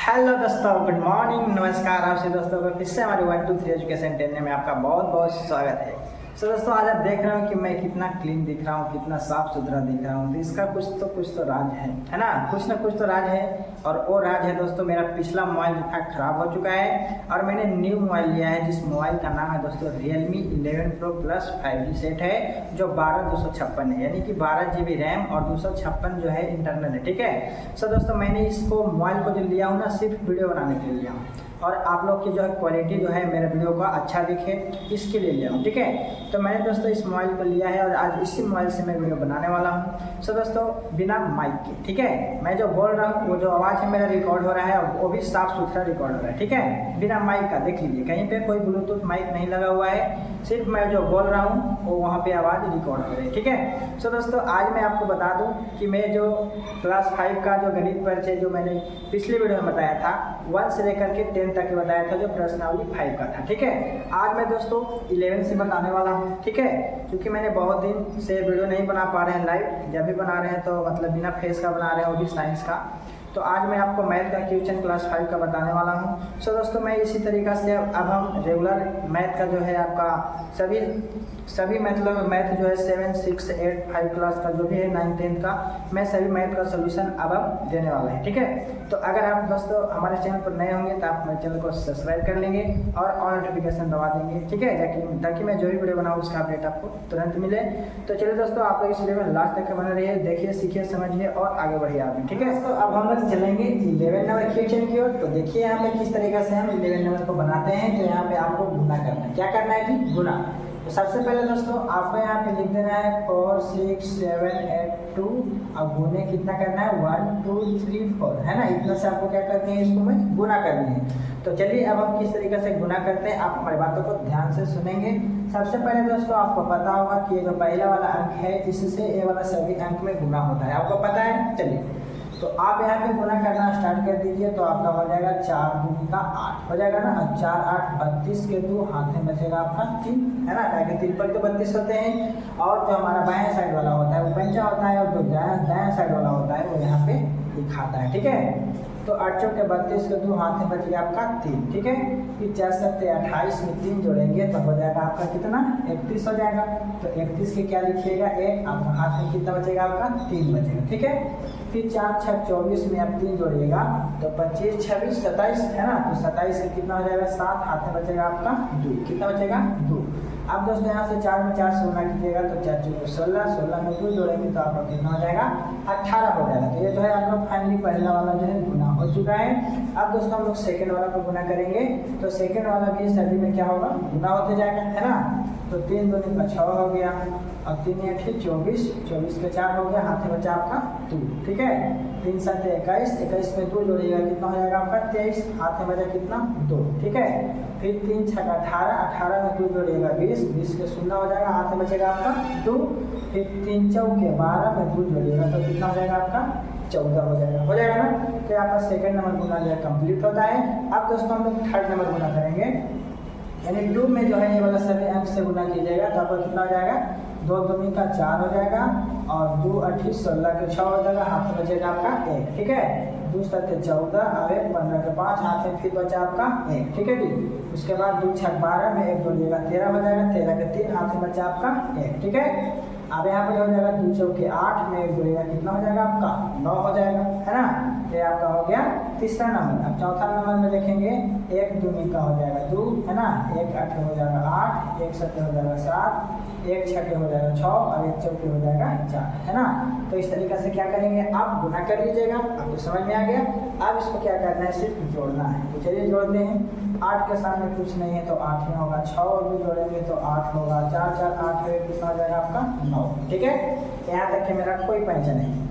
Hello दोस्तों, good morning, नमस्कार। आपसे दोस्तों को फिर से हमारे 1 2 3 एजुकेशन चैनल में आपका बहुत बहुत स्वागत है। सो दोस्तों, आज आप देख रहे हो कि मैं कितना क्लीन दिख रहा हूँ, कितना साफ सुथरा दिख रहा हूँ। तो इसका कुछ तो राज है ना। कुछ ना कुछ तो राज है। और वो राज है दोस्तों, मेरा पिछला मोबाइल जो था खराब हो चुका है और मैंने न्यू मोबाइल लिया है, जिस मोबाइल का नाम है दोस्तों Realme 11 Pro Plus 5G set है, जो 12/256 है, यानी कि 12 GB रैम और 256 जो है इंटरनल है। ठीक है। सो दोस्तों, मैंने इसको मोबाइल को जो लिया हूँ ना, सिर्फ वीडियो बनाने के लिए लिया हूँ और आप लोग की जो है क्वालिटी जो है मेरे वीडियो का अच्छा दिखे, इसके लिए लिया हूँ। ठीक है। तो मैंने दोस्तों इस मोबाइल को लिया है और आज इसी मोबाइल से मैं वीडियो बनाने वाला हूँ। सो दोस्तों, बिना माइक के, ठीक है, मैं जो बोल रहा हूँ वो जो आवाज़ है मेरा रिकॉर्ड हो रहा है और वो भी साफ सुथरा रिकॉर्ड हो रहा है। ठीक है, बिना माइक का। देख लीजिए, कहीं पे कोई ब्लूटूथ माइक नहीं लगा हुआ है, सिर्फ मैं जो बोल रहा हूँ वो वहाँ पे आवाज़ रिकॉर्ड हो रही है। ठीक है। सो दोस्तों, आज मैं आपको बता दूँ कि मैं जो क्लास 5 का जो गणित परिचय जो मैंने पिछले वीडियो में बताया था, 1 से लेकर के 10 तक बताया था, जो प्रश्नावली 5 का था। ठीक है। आज मैं दोस्तों 11 से बताने वाला हूँ। ठीक है। क्योंकि मैंने बहुत दिन से वीडियो नहीं बना पा रहे हैं लाइव, जब भी बना रहे हैं तो मतलब बिना फेस का बना रहे हैं, वो भी साइंस का। तो आज मैं आपको मैथ का क्वेश्चन क्लास 5 का बताने वाला हूँ। सो दोस्तों, मैं इसी तरीक़ा से अब हम रेगुलर मैथ का जो है आपका सभी मतलब मैथ जो है 7, 6, 8, 5 क्लास का जो भी है 9, 10 का, मैं सभी मैथ का सोल्यूशन अब हम देने वाला है। ठीक है। तो अगर आप दोस्तों हमारे चैनल पर नए होंगे तो आप हमारे चैनल को सब्सक्राइब कर लेंगे और ऑल नोटिफिकेशन दबा देंगे। ठीक है, ताकि मैं जो भी वीडियो बनाऊँ उसका अपडेट आपको तुरंत मिले। तो चलिए दोस्तों, आप लोग इस वीडियो में लास्ट तक बने रहिए, देखिए, सीखिए, समझिए और आगे बढ़िए आप। ठीक है। तो अब हम लोग चलेंगे 11 नंबर क्वेश्चन की ओर। तो देखिए यहाँ पे किस तरीके से हम 11 नंबर को बनाते हैं। तो यहाँ पे आपको गुना करना है। क्या करना है जी? गुना। तो सबसे पहले दोस्तों आपको यहाँ पे लिख देना है 4, 6, 7, 8, 2। अब गुने कितना करना है? 1, 2, 3, 4, है ना। इतना से आपको क्या करनी है? इसको में गुना करनी है। तो चलिए अब हम किस तरीके से गुना करते हैं, आप हमारी बातों को ध्यान से सुनेंगे। सबसे पहले दोस्तों आपको पता होगा कि ये जो पहला वाला अंक है, इससे ये वाला सभी अंक में गुना होता है, आपको पता है। चलिए, तो आप यहाँ पे गुना करना स्टार्ट कर दीजिए। तो आपका हो जाएगा 4 दूनी का 8 हो जाएगा ना। 4, 8, 32 के 2 हाथ में बचेगा आपका 3, है ना। ताकि 3 पर तो 32 होते हैं और जो हमारा बाएं साइड वाला होता है वो पंचा होता है और जो दाएं साइड वाला होता है वो यहाँ पे दिखाता है। ठीक है। तो 8 चौके 32 के 2 हाथ में बच गया आपका 3। ठीक है। फिर 4 7 28 में 3 जोड़ेंगे तो हो जाएगा आपका कितना? 31 हो जाएगा। तो 31 के क्या लिखिएगा? 1। आपका हाथ में कितना बचेगा? आपका 3 बचेगा। ठीक है। फिर 4 6 24 में आप 3 जोड़िएगा तो 25 26 27, है ना। तो 27 का कितना हो जाएगा? 7। हाथ में बचेगा आपका 2। कितना बचेगा? 2। अब दोस्तों यहाँ से 4 में 4 से गुना कीजिएगा तो 4 चौके 16, 16 में 2 जोड़ेंगे तो आपका कितना हो जाएगा? 18 हो जाएगा। तो ये जो है आप लोग फाइनली पहला वाला जो है गुना हो चुका है। अब दोस्तों हम लोग सेकंड वाला को गुना करेंगे। तो सेकंड वाला भी सभी में क्या होगा? गुना होते जाएगा, है ना। तो 3 दूनी का 6 हो गया और 3 8 24, 24 का 4 हो गया, हाथ में बचा आपका 2। ठीक है। 3 7 21, 21 में 2 जोड़िएगा कितना हो जाएगा आपका? 23। हाथ में बचा कितना? 2। ठीक है। फिर 3 6 18, 18 में 2 जोड़िएगा 20, 20 के 0 हो जाएगा, हाथ में बचेगा आपका 2। फिर 3 चौके 12 में 2 जोड़िएगा तो कितना हो जाएगा आपका? 14 हो जाएगा ना। तो आपका सेकंड नंबर गुना जो है कंप्लीट होता है। अब दोस्तों हम लोग थर्ड नंबर गुना करेंगे, यानी 2 में जो है ये वाला सभी अंक से गुना कीजिएगा तो आपको कितना हो जाएगा? 2 दूनी का 4 हो जाएगा और 2 8 16 के 6 हो जाएगा, हाथ में बचेगा आपका 1। ठीक है। 2 7 14 और 1 15 के 5, हाथ में फिर बचा आपका 1। ठीक है जी। उसके बाद 2 6 12 में 1 जोड़िएगा 13 हो जाएगा, 13 के 3, हाथ में बचा आपका 1। ठीक है। अब यहाँ पे हो जाएगा 2 चौके 8 में 1 जोड़िएगा कितना हो जाएगा आपका? 9 हो जाएगा, है ना। ये आपका हो गया तीसरा नंबर। अब चौथा नंबर में देखेंगे 1 दूनी का हो जाएगा 2, है ना। 1 8 हो जाएगा 8, 1 7 हो जाएगा 7, 1 6 हो जाएगा 6 और 1 चौके हो जाएगा 4, है ना। तो इस तरीके से क्या करेंगे? आप गुना कर लीजिएगा। आपको समझ में आ गया। अब इसको क्या करना है? सिर्फ जोड़ना है। तो चलिए जोड़ते हैं। 8 के सामने कुछ नहीं है तो 8 में होगा, 6 और भी जोड़ेंगे तो 8 होगा, 4 4 8 है, कितना हो जाएगा आपका? 9। ठीक है। यहाँ तक कि मेरा कोई पंचा नहीं।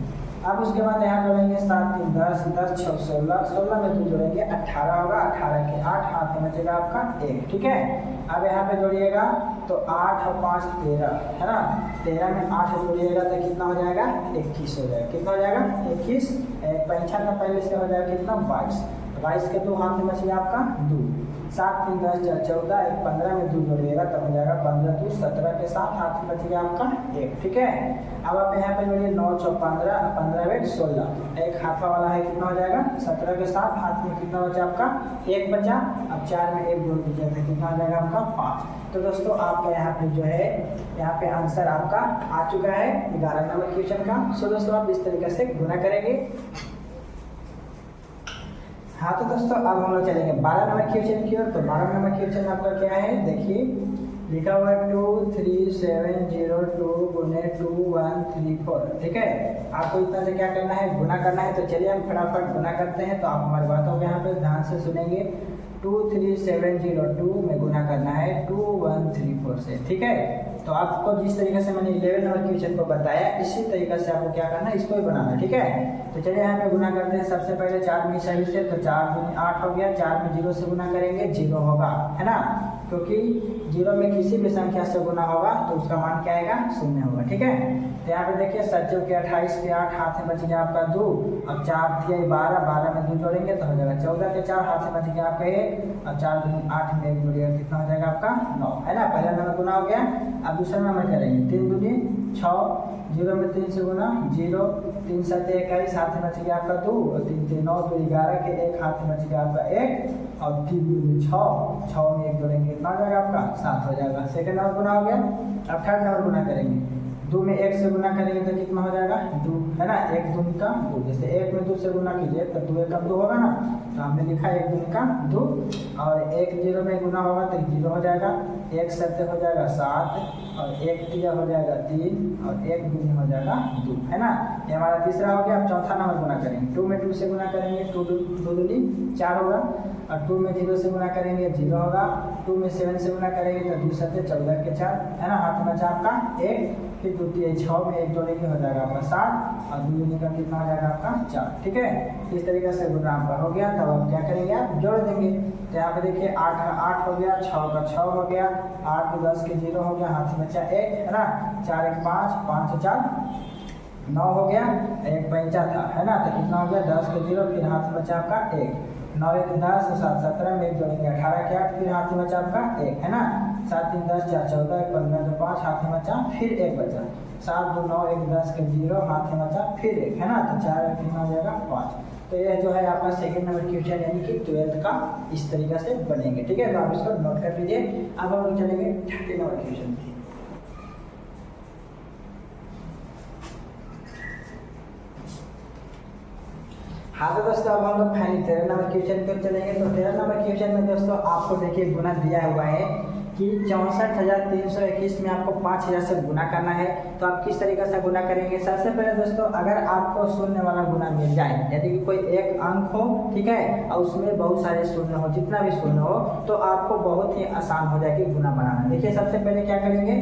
अब उसके बाद यहाँ जोड़ेंगे 7 3 10, 10 6 16, 16 में 2 जोड़ेंगे 18 होगा, 18 के 8, हाथ में बचेगा आपका 1। ठीक है। अब यहाँ पे जोड़िएगा तो 8 और 5 13, है ना। 13 में 8 जोड़िएगा तो कितना हो जाएगा? 21 हो जाएगा। कितना हो जाएगा? 21। पंचा का पहले से हो जाएगा कितना? 22। 22 के 2 हाथ में बच गया आपका 2, 7 3 10 14, 1 15 में 2 जोड़िएगा तब हो जाएगा 15 2 17 के साथ हाथ में बच गया आपका 1। ठीक है, अब आप यहाँ पे जोड़िए 9 6 15, 15 वेट 16, एक हाथा वाला है कितना हो जाएगा 17 के साथ हाथ में कितना बचा आपका 1 बचा। अब 4 में 1 जोड़ दीजिए तो कितना हो जाएगा आपका 5। तो दोस्तों आपका यहाँ पे जो है यहाँ पे आंसर आपका आ चुका है 11 नंबर क्वेश्चन का। सो दोस्तों आप इस तरीके से गुना करेंगे। हाँ तो दोस्तों अब हम लोग चलेंगे 12 नंबर क्वेश्चन की ओर। तो 12 नंबर क्वेश्चन आपका क्या है, देखिए लिखा हुआ है 2 3 7 0 2 गुने 2 1 3 4। ठीक है, आपको इतना से क्या करना है, गुना करना है। तो चलिए हम फटाफट गुना करते हैं। तो आप हमारी बातों को यहाँ पे ध्यान से सुनेंगे। 2 3 7 0 2 में गुना करना है 2 1 3 4 से। ठीक है, तो आपको जिस तरीके से मैंने 11 नंबर क्वेश्चन को बताया इसी तरीके से आपको क्या करना है, इसको ही बनाना है। ठीक है, तो चलिए यहाँ पे गुना करते हैं। सबसे पहले 4 में सही से, तो 4 दूनी 8 हो गया। 4 में 0 से गुना करेंगे 0 होगा, है ना, क्योंकि 0 में किसी भी संख्या से गुना होगा तो उसका मान क्या आएगा, 0 होगा। ठीक है, तो यहाँ पे देखिए 7 के 28 के 8 हाथ में बच गया आपका 2। अब 4 दिया 12, 12 में 2 जोड़ेंगे तो हो जाएगा 14 के 4 हाथ में बच गया आपका 1। अब 4 दूनी 8 में 1 जोड़िएगा कितना हो जाएगा आपका 9, है ना। पहला नंबर गुना हो गया। अब दूसरा नंबर करेंगे 3 दूनी 6, 0 में 3 से गुना 0, 3 7 21 हाथ में बच गया आपका 2, और 3 3 9 2 11 के 1 हाथ में बच गया आपका 1, और 3 दूनी 6, 6 में 1 जोड़ेंगे कितना हो जाएगा आपका 7 हो जाएगा। सेकंड नंबर गुना हो गया। अब थर्ड नंबर गुना करेंगे। 2 में 1 से गुना करेंगे तो कितना हो जाएगा 2, है ना, 1 दूनी का 2। जैसे 1 में 2 से गुना कीजिए तो 2 1 2 होगा ना, तो हमने लिखा 1 दूनी का 2, और 1 0 में गुना होगा तो 0 हो जाएगा, 1 7 हो जाएगा 7, और 1 3 हो जाएगा 3, और 1 दूनी हो जाएगा 2, है ना। ये हमारा तीसरा हो गया। अब चौथा नंबर गुना करेंगे। 2 में 2 से गुना करेंगे 2 दूनी 4 होगा, और 2 में 0 से गुना करेंगे 0 होगा। 2 में 7 से गुना करेंगे तो 2 7 14 के 4, है ना, हाथ में बचा आपका 1। फिर 2 3 6 में 1 जोड़ेंगे हो जाएगा आपका 7, और 2 दूनी का कितना हो जाएगा आपका 4। ठीक है, इस तरीके से गुना आपका हो गया। तब आप क्या करेंगे, आप जोड़ देंगे। तो यहाँ पे देखिए 8 का 8 हो गया, 6 का 6 हो गया, 8 को 10 के 0 हो गया, हाथ में बचा 1, है ना, 4 1 5, 5 4 9 हो गया, 1 5 था, है ना, तो कितना हो गया 10 के 0, फिर हाथ में बचा आपका 1, 9 1 10 7 17 में 1 जोड़ेंगे 18 के 8, फिर हाथ में बचा आपका 1, है ना, 7 3 10 4 14 1 15 2 5 हाथ में बचा, फिर 1 बचा, 7 2 9 1 10 के 0 हाथ में बचा, फिर 1, है ना, तो 4 कितना हो जाएगा 5। तो यह जो है आपका सेकंड नंबर क्वेश्चन यानी कि 12th का इस तरीके से बनेंगे। ठीक है, तो आप इसको नोट कर लीजिए। अब हम लोग चलेंगे 30 नंबर क्वेश्चन की। हाँ तो दोस्तों अब हम लोग फाइनली 13 नंबर क्वेश्चन पर चलेंगे। तो 13 नंबर क्वेश्चन में दोस्तों आपको देखिए गुना दिया हुआ है कि 64,321 में आपको 5,000 से गुना करना है। तो आप किस तरीके से गुना करेंगे। सबसे पहले दोस्तों अगर आपको शून्य वाला गुना मिल जाए, यदि कि कोई एक अंक हो, ठीक है, और उसमें बहुत सारे शून्य हो, जितना भी शून्य हो, तो आपको बहुत ही आसान हो जाएगी गुना बनाना। देखिए सबसे पहले क्या करेंगे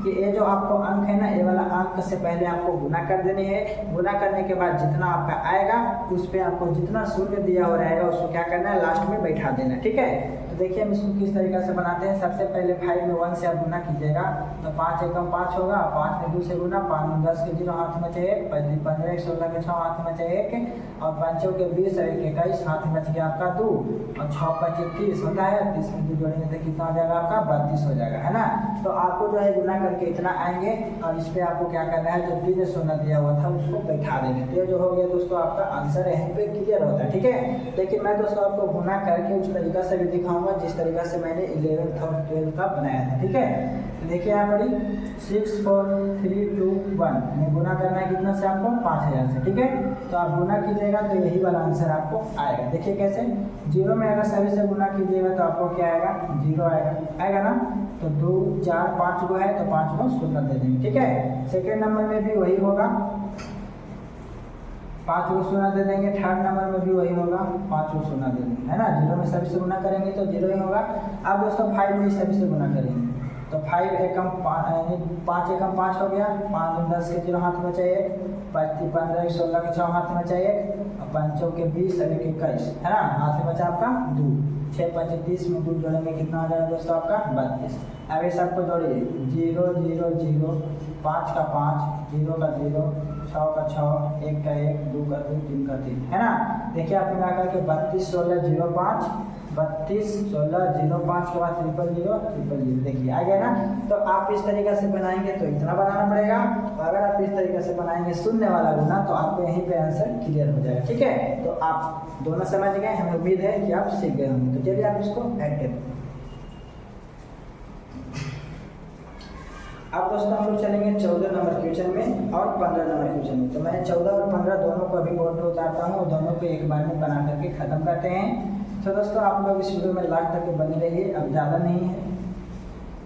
कि ये जो आपको अंक है ना, ये वाला अंक से पहले आपको गुना कर देनी है। गुना करने के बाद जितना आपका आएगा उस पर आपको जितना शून्य दिया हो रहेगा उसको क्या करना है, लास्ट में बैठा देना। ठीक है, तो देखिए हम इसको किस तरीके से बनाते हैं। सबसे पहले 5 में 1 से आप गुना कीजिएगा तो 5 एकम 5 होगा, 5 में 2 से गुना, 5 में 10 के 0 हाथ में चाहिए, 15 16 के 6 हाथ में चाहिए 1, और 5 के 20 और 1 21 हाथ में चाहिए आपका 2, और 6 5 30 होता है, 30 में 2 जोड़ेंगे तो कितना हो जाएगा आपका 32 हो जाएगा, है ना। तो आपको जो है गुना करके इतना आएंगे, और इस पर आपको क्या करना है, जो बीच शून्य दिया हुआ था उसको बैठा देंगे। तो ये जो हो गया दोस्तों आपका आंसर यहीं पे क्लियर होता है। ठीक है, लेकिन मैं दोस्तों आपको गुना करके उस तरीका से भी दिखाऊंगा जिस तरीका से मैंने 11th और 12th का बनाया था। ठीक है, तो देखिए यहाँ पर 6 4 3 2 1 में गुना करना है कितना से आपको 5,000 से। ठीक है, तो आप गुना कीजिएगा तो यही वाला आंसर आपको आएगा। देखिए कैसे, 0 में अगर सभी से गुना कीजिएगा तो आपको क्या आएगा, 0 आएगा ना। तो 2 4 5 गो है तो 5 को शून्य दे देंगे। ठीक है, सेकेंड नंबर में भी वही होगा, 5 को शून्य दे देंगे। थर्ड नंबर में भी वही होगा, 5 को शून्य दे देंगे, है ना। 0 में सभी से गुना करेंगे तो 0 ही होगा। अब दोस्तों 5 में सभी से गुना करेंगे तो 5 एकम 5 एकम 5 हो गया, 5 में 10 के 0 हाथ में चाहिए, 15 16 के 6 हाथ में चाहिए, और 5 के 20 और 1 21, है ना, हाथ में बचा आपका 2, 6 5 30 में 2 जोड़ेंगे कितना आ जाएगा दोस्तों आपका 32। अब ये सबको जोड़िए, 0 0 0, 5 का 5, 0 का 0, 6 का 6, 1 का 1, 2 का 2, 3 का 3, है ना। देखिए आप मिला करके 32 16 05, 32 16 05 के बाद 000 000, देखिए आ गया ना। तो आप इस तरीके से बनाएंगे तो इतना बनाना पड़ेगा, और अगर आप इस तरीके से बनाएंगे शून्य वाला गुना तो आपको यहीं पे आंसर क्लियर हो जाएगा, ठीक है। तो आप दोनों समझ गए, हमें उम्मीद है कि आप सीख गए होंगे। तो चलिए आप इसको ऐड करें। अब दोस्तों हम लोग चलेंगे 14 नंबर क्वेश्चन में और 15 नंबर क्वेश्चन में। तो मैं 14 और 15 दोनों को अभी बोर्ड पे उतारता हूँ और दोनों को एक बार में बना करके खत्म करते हैं। तो दोस्तों आप लोग इस वीडियो में लास्ट तक बने रहिए, अब ज़्यादा नहीं है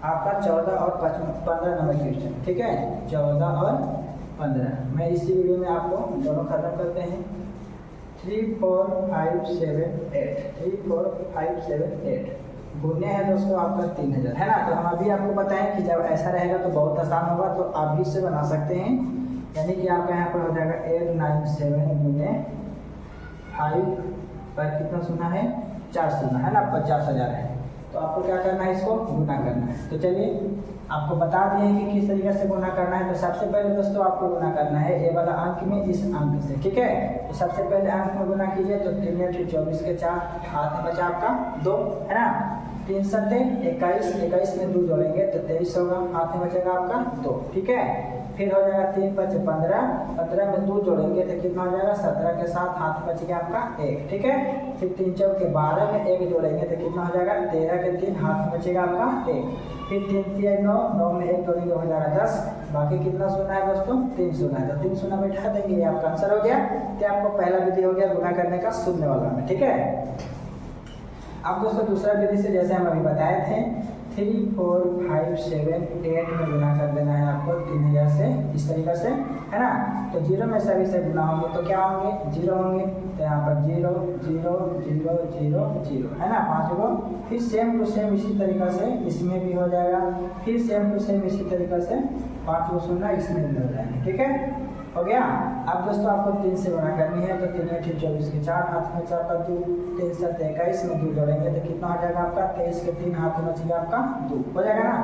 आपका 14 और 15 नंबर क्वेश्चन, ठीक है। 14 और 15 मैं इसी वीडियो में आपको दोनों खत्म करते हैं। 3 4 5 7 8, 3 4 5 7 8 गुने है दोस्तों आपका 3000, है ना। तो हम अभी आपको बताएं कि जब ऐसा रहेगा तो बहुत आसान होगा, तो आप भी इससे बना सकते हैं। यानी कि आपका यहाँ पर हो जाएगा 897 गुने 5 पर कितना सुना है 4 सुना है ना, 50,000 है। तो आपको क्या करना है, इसको गुना करना है। तो चलिए आपको बता दिए कि किस तरीके से गुना करना है। तो सबसे पहले दोस्तों आपको गुना करना है ये वाला अंक में इस अंक से, ठीक है। तो सबसे पहले अंक में गुना कीजिए। तो 3 × 24 के 4, हाथ में बचा आपका 2, है ना। 3 7 21, 21 में 2 जोड़ेंगे तो 23 होगा, हाथ में बचेगा आपका 2, ठीक है। फिर हो जाएगा 3 5 15, 15 में 2 जोड़ेंगे तो कितना हो जाएगा 17 के साथ हाथ बच गया आपका 1, ठीक है। फिर 3 4 के 12 में 1 जोड़ेंगे तो कितना हो जाएगा 13 के 3, हाथ में बचेगा आपका 1। फिर 3 3 9, 9 में 1 जोड़ेंगे हो जाएगा 10। बाकी कितना सुना है दोस्तों 3 सुना है, तो 3 सुना बैठा देंगे, ये आपका आंसर हो गया। तो आपको पहला विधि हो गया गुना करने का शून्य वाला में, ठीक है। अब दोस्तों दूसरा विधि से जैसे हम अभी बताए थे 3 4 5 7 8 में गुना कर देना है आपको 3000 से, इस तरीके से, है ना। तो 0 में सभी से गुना होंगे तो क्या होंगे 0 होंगे, तो यहाँ पर 0 0 0 0 0, है ना, 5 गो। फिर सेम टू सेम इसी तरीके से इसमें भी हो जाएगा, फिर सेम टू सेम इसी तरीके से 5 गो सुनना इसमें भी हो जाएंगे, ठीक है, हो गया। अब दोस्तों आपको 3 से गुना करनी है। तो 3 × 24 के 4, हाथ में 4 का 2, 3 7 21 में 2 जोड़ेंगे तो कितना हो जाएगा आपका 23 के 3, हाथ में बचेगा आपका 2, हो जाएगा ना।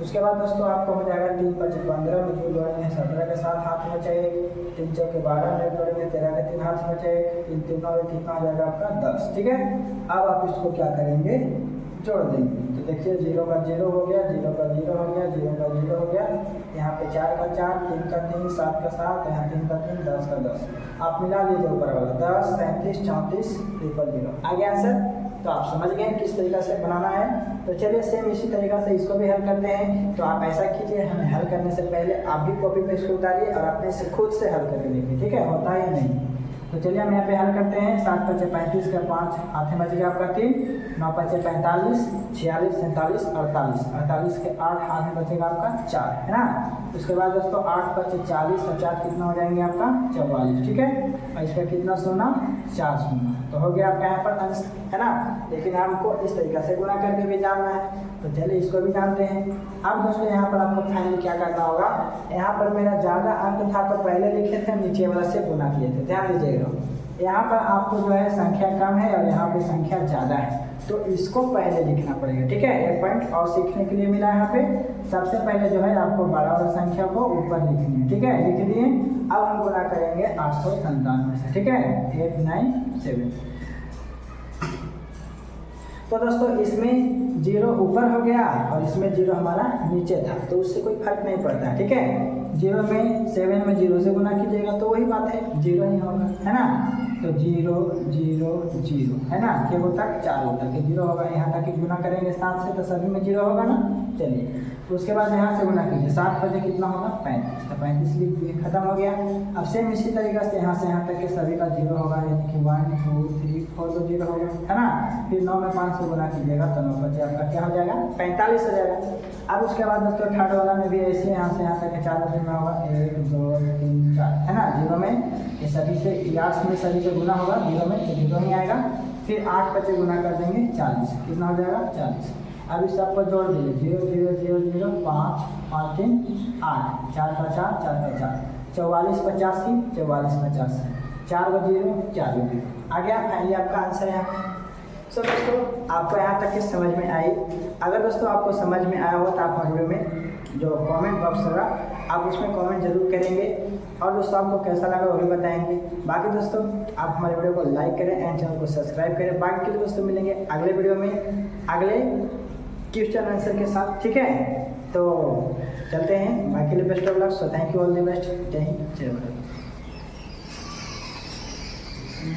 उसके बाद दोस्तों आपको हो जाएगा 3 5 15 में 2 जोड़ेंगे 17 के साथ हाथ में चाहिए, 3 4 के 12 में जोड़ेंगे 13 के 3, हाथ में चाहिए, 3 3 9 कितना हो जाएगा आपका 10, ठीक है। अब आप इसको क्या करेंगे जोड़ देंगे। तो देखिए 0 का 0 हो गया, 0 का 0 हो गया, 0 का 0 हो गया, यहाँ पे 4 का 4, 3 का 3, 7 का 7, यहाँ 3 का 3, 10 का 10। आप मिला लीजिए ऊपर वाला 10 37 34 000 आ गया आंसर। तो आप समझ गए किस तरीके से बनाना है। तो चलिए सेम इसी तरीके से इसको भी हल करते हैं। तो आप ऐसा कीजिए, हमें हल करने से पहले आप भी कॉपी पे इसको उतारिए और अपने से खुद से हल करके देखिए, ठीक है, होता है या नहीं। तो चलिए हम यहाँ पे हल करते हैं। 7 5 35 का 5, हाथ में बचेगा आपका 3, 9 5 45, 46 47 48, 48 के 8, हाथ में बचेगा आपका 4, है ना। उसके बाद दोस्तों 8 5 40 और 4 कितना हो जाएंगे आपका 44, ठीक है। और इसका कितना सोना 4 सोना, तो हो गया आपका यहाँ पर अंश, है ना। लेकिन हमको इस तरीके से गुना करके भी जानना है, तो चलिए इसको भी जानते हैं। अब दोस्तों यहाँ पर आपको फाइनली क्या करना होगा, यहाँ पर मेरा ज़्यादा अंक था तो पहले लिखे थे, नीचे वाला से गुना किए थे, ध्यान दीजिएगा। यहाँ पर आपको जो है संख्या कम है और यहाँ पे संख्या ज़्यादा है, तो इसको पहले लिखना पड़ेगा, ठीक है। एक पॉइंट और सीखने के लिए मिला यहाँ पे। सबसे पहले जो है आपको बड़ा वाला संख्या को ऊपर लिखनी है, ठीक है, लिख दिए। अब हम गुना करेंगे 897 से, ठीक है, 897। तो दोस्तों इसमें 0 ऊपर हो गया और इसमें 0 हमारा नीचे था, तो उससे कोई फर्क नहीं पड़ता, ठीक है। 0 में 7 में 0 से गुना कीजिएगा तो वही बात है, 0 ही होगा, है ना। तो 0 0 0, है ना, केवल तक 4 तक 0 होगा। यहाँ तक गुना करेंगे 7 से तो सभी में 0 होगा ना। चलिए उसके बाद यहाँ से गुना कीजिए, 7 बजे कितना होगा 35, तो 35 लिख दिए, खत्म हो गया। अब सेम इसी तरीके से यहाँ से यहाँ तक के सभी का 0 होगा, यानी कि 1 2 3 4 तो 0 होगा, है ना। फिर 9 में 5 से गुना कीजिएगा तो 9 बजे आपका क्या हो जाएगा 45 हो जाएगा। अब उसके बाद दोस्तों थर्ड वाला में भी ऐसे यहाँ से यहाँ तक के 4 बजे में होगा 1 2 3 4, है ना। 0 में ये सभी से लास्ट में सभी से गुना होगा, 0 में तो 0 ही आएगा। फिर 8 बजे गुना कर देंगे 40, कितना हो जाएगा 40। अब इस सबको जोड़ दीजिए 0 0 0 0 5 5 3 8, 4 का 4 4 का 4, 44 85 44 85, 4 को 0 4 को 0 आ गया। फाइनली आपका आंसर है। सो दोस्तों आपको यहाँ तक की समझ में आई। अगर दोस्तों आपको समझ में आया हो तो आप वीडियो में जो कमेंट बॉक्स होगा आप उसमें कमेंट जरूर करेंगे। और दोस्तों आपको कैसा लगा वो भी बताएंगे। बाकी दोस्तों आप हमारे वीडियो को लाइक करें एंड चैनल को सब्सक्राइब करें। बाकी के लिए दोस्तों मिलेंगे अगले वीडियो में अगले क्वेश्चन आंसर के साथ, ठीक है। तो चलते हैं, बाकी के लिए best of luck. So thank you all the best. जय हिंद, जय भारत।